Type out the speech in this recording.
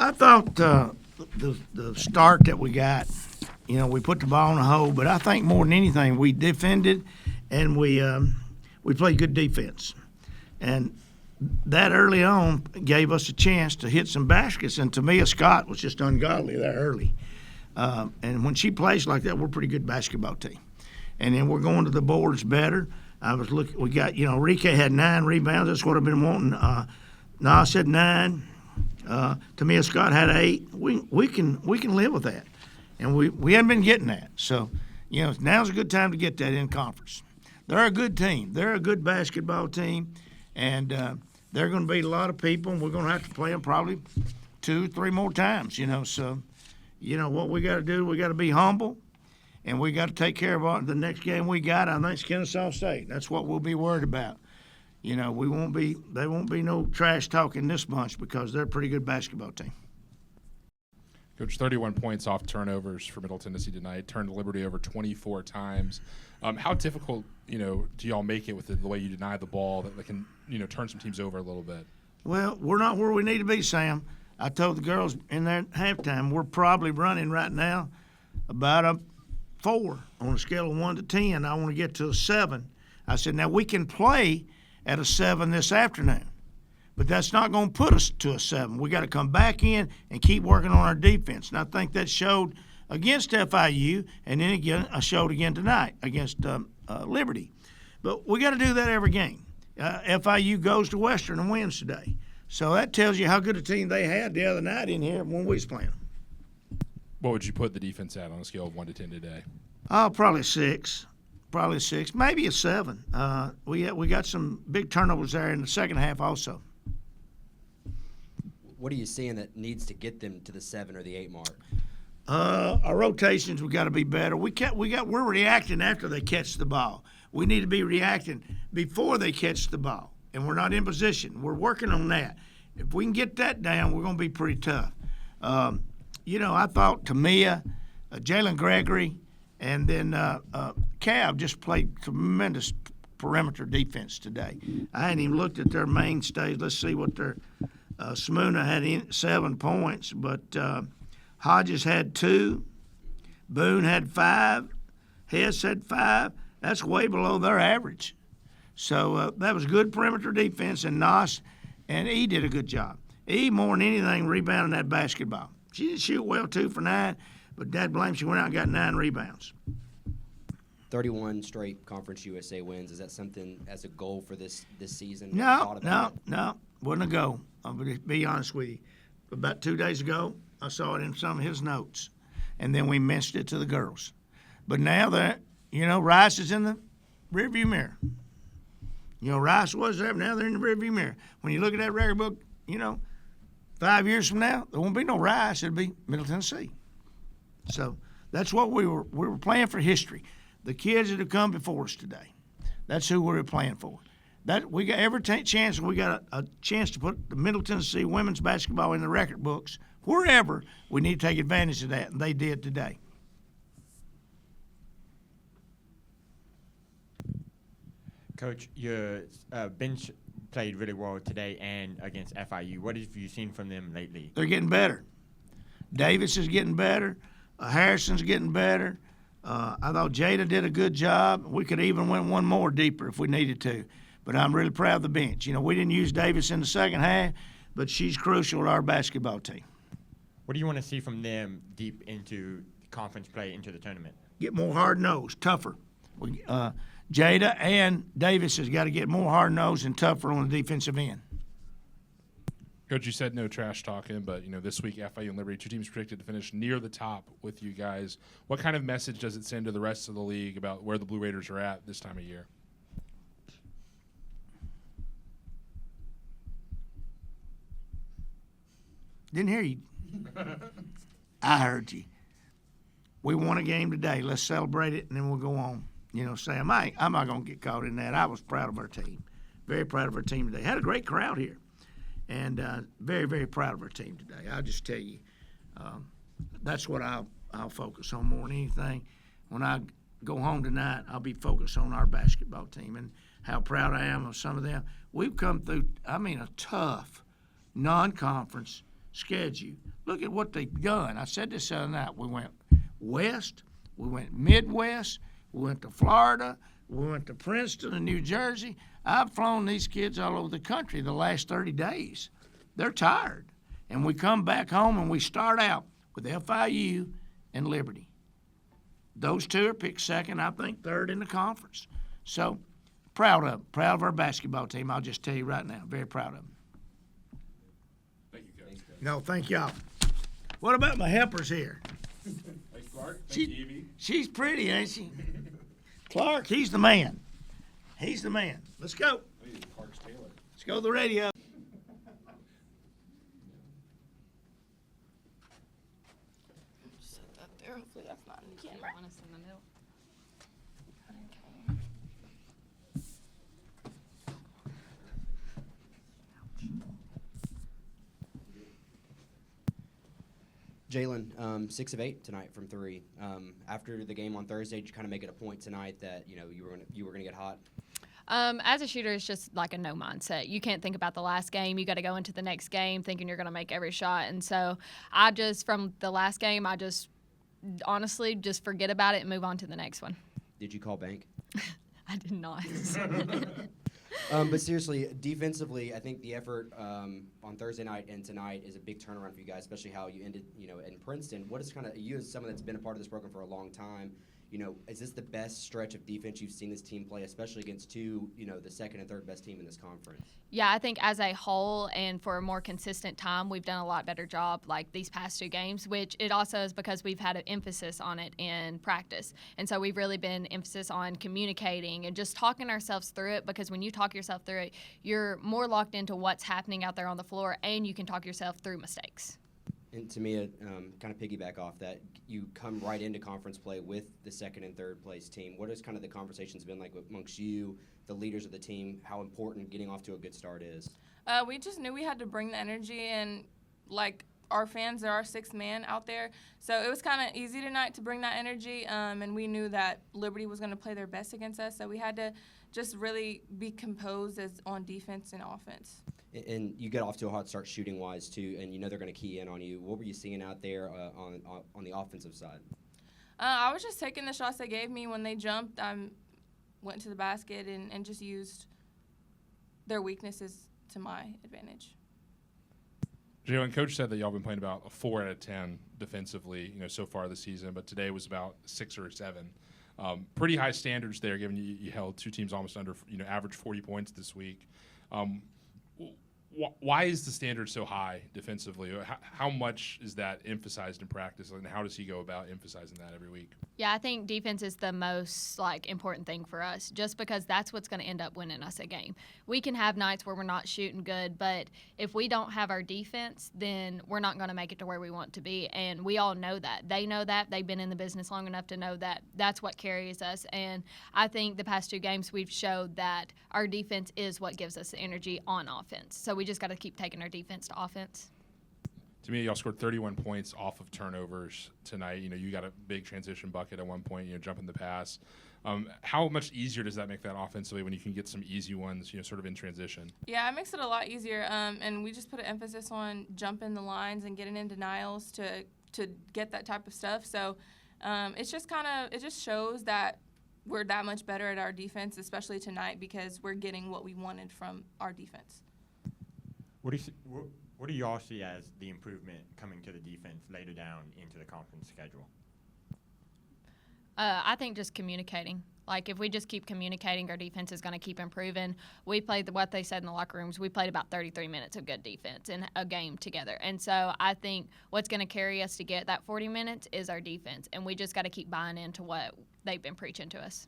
I thought the start that we got, we put the ball in the hole, but I think more than anything, we defended and we played good defense. And that early on gave us a chance to hit some baskets, and Tamia Scott was just ungodly that early. And when she plays like that, we're a pretty good basketball team. And then we're going to the boards better. I was looking. We got Rike had 9 rebounds. That's what I've been wanting. Nas had 9. Tamia Scott had 8. We can live with that, and we haven't been getting that. So now's a good time to get that in conference. They're a good team. They're a good basketball team, and they're going to beat a lot of people. And we're going to have to play them probably 2-3 more times. So what we got to do. We got to be humble. And we got to take care of the next game we got. I think it's Kennesaw State. That's what we'll be worried about. They won't be no trash talking this bunch because they're a pretty good basketball team. Coach, 31 points off turnovers for Middle Tennessee tonight. Turned Liberty over 24 times. How difficult, do y'all make it with the way you deny the ball that can, turn some teams over a little bit? Well, we're not where we need to be, Sam. I told the girls in there at halftime we're probably running right now about a 4 on a scale of 1 to 10. I want to get to a 7. I said, now we can play at a 7 this afternoon, but that's not going to put us to a 7. We got to come back in and keep working on our defense. And I think that showed against FIU, and then again I showed again tonight against Liberty. But we got to do that every game. FIU goes to Western and wins today. So that tells you how good a team they had the other night in here when we was playing them. What would you put the defense at on a scale of 1 to 10 today? Oh, probably 6. Maybe a 7. We got some big turnovers there in the second half also. What are you seeing that needs to get them to the 7 or the 8 mark? Our rotations, we got to be better. We're reacting after they catch the ball. We need to be reacting before they catch the ball, and we're not in position. We're working on that. If we can get that down, we're going to be pretty tough. I thought Tamia, Jalen Gregory, and then Cav just played tremendous perimeter defense today. I hadn't even looked at their mainstays. Let's see what their Smuna had 7 points, but Hodges had 2, Boone had 5, Hess had 5. That's way below their average. So that was good perimeter defense, and Nos and E did a good job. E, more than anything, rebounding that basketball. She didn't shoot well, 2 for 9, but dad blame she went out and got 9 rebounds. 31 straight Conference USA wins. Is that something as a goal for this season? No. Wasn't a goal. I'm going to be honest with you. About 2 days ago, I saw it in some of his notes, and then we mentioned it to the girls. But now that, Rice is in the rearview mirror. Rice was there, but now they're in the rearview mirror. When you look at that record book, 5 years from now, there won't be no Rice. It'll be Middle Tennessee. So that's what we were playing for history. The kids that have come before us today, that's who we were playing for. That we got every chance. We got a chance to put the Middle Tennessee women's basketball in the record books. Wherever we need to take advantage of that, and they did today. Coach, your bench played really well today and against FIU. What have you seen from them lately? They're getting better. Davis is getting better. Harrison's getting better. I thought Jada did a good job. We could even went one more deeper if we needed to. But I'm really proud of the bench. We didn't use Davis in the second half, but she's crucial to our basketball team. What do you want to see from them deep into conference play, into the tournament? Get more hard-nosed, tougher. Jada and Davis has got to get more hard-nosed and tougher on the defensive end. Coach, you said no trash talking, but this week FIU and Liberty, 2 teams predicted to finish near the top with you guys. What kind of message does it send to the rest of the league about where the Blue Raiders are at this time of year? Didn't hear you. I heard you. We won a game today. Let's celebrate it, and then we'll go on. Sam, I'm not going to get caught in that. I was proud of our team. Very proud of our team today. Had a great crowd here. And very, very proud of our team today. I'll just tell you, that's what I'll focus on more than anything. When I go home tonight, I'll be focused on our basketball team and how proud I am of some of them. We've come through, a tough non-conference schedule. Look at what they've done. I said this the other night. We went west, we went Midwest, we went to Florida, we went to Princeton and New Jersey. I've flown these kids all over the country the last 30 days. They're tired. And we come back home and we start out with FIU and Liberty. Those two are picked second, I think third in the conference. So proud of our basketball team. I'll just tell you right now, very proud of them. Thank you, Coach. No, thank y'all. What about my helpers here? Thanks, Clark. Thank you, Evie. She's pretty, ain't she? Clark, he's the man. He's the man. Let's go. Clark's Taylor. Let's go to the radio. Set that there. Hopefully that's not in the camera. Want us in the middle? Okay. Jalen, 6 of 8 tonight from 3. After the game on Thursday, did you kind of make it a point tonight that you were gonna get hot? As a shooter, it's just like a no mindset. You can't think about the last game. You got to go into the next game thinking you're going to make every shot. And so from the last game, I just honestly just forget about it and move on to the next one. Did you call bank? I did not. But seriously, defensively, I think the effort on Thursday night and tonight is a big turnaround for you guys, especially how you ended, in Princeton. What is kind of you as someone that's been a part of this program for a long time? Is this the best stretch of defense you've seen this team play, especially against two, the second and third best team in this conference? Yeah, I think as a whole and for a more consistent time, we've done a lot better job like these past 2 games, which it also is because we've had an emphasis on it in practice. And so we've really been emphasis on communicating and just talking ourselves through it, because when you talk yourself through it, you're more locked into what's happening out there on the floor and you can talk yourself through mistakes. And to me, kind of piggyback off that, you come right into conference play with the second and third place team. What has kind of the conversations been like amongst you, the leaders of the team, how important getting off to a good start is? We just knew we had to bring the energy, and like our fans, they're our 6th man out there. So it was kind of easy tonight to bring that energy, and we knew that Liberty was going to play their best against us. So we had to just really be composed on defense and offense. And you get off to a hot start shooting-wise, too, and they're going to key in on you. What were you seeing out there on the offensive side? I was just taking the shots they gave me. When they jumped, I went to the basket and just used their weaknesses to my advantage. Jalen, Coach said that y'all been playing about a 4 out of 10 defensively, so far this season, but today was about 6 or 7. Pretty high standards there, given you held 2 teams almost under, average 40 points this week. Why is the standard so high defensively? How much is that emphasized in practice, and how does he go about emphasizing that every week? Yeah, I think defense is the most important thing for us, just because that's what's going to end up winning us a game. We can have nights where we're not shooting good, but if we don't have our defense, then we're not going to make it to where we want to be, and we all know that. They know that. They've been in the business long enough to know that that's what carries us, and I think the past 2 games we've showed that our defense is what gives us the energy on offense. So we just got to keep taking our defense to offense. To me, y'all scored 31 points off of turnovers tonight. You got a big transition bucket at one point, jumping the pass. How much easier does that make that offensively when you can get some easy ones, sort of in transition? Yeah, it makes it a lot easier, and we just put an emphasis on jumping the lines and getting in denials to get that type of stuff. So it just shows that we're that much better at our defense, especially tonight, because we're getting what we wanted from our defense. What do y'all see as the improvement coming to the defense later down into the conference schedule? I think just communicating. Like, if we just keep communicating, our defense is going to keep improving. We played what they said in the locker rooms. We played about 33 minutes of good defense in a game together. And so I think what's going to carry us to get that 40 minutes is our defense. And we just got to keep buying into what they've been preaching to us.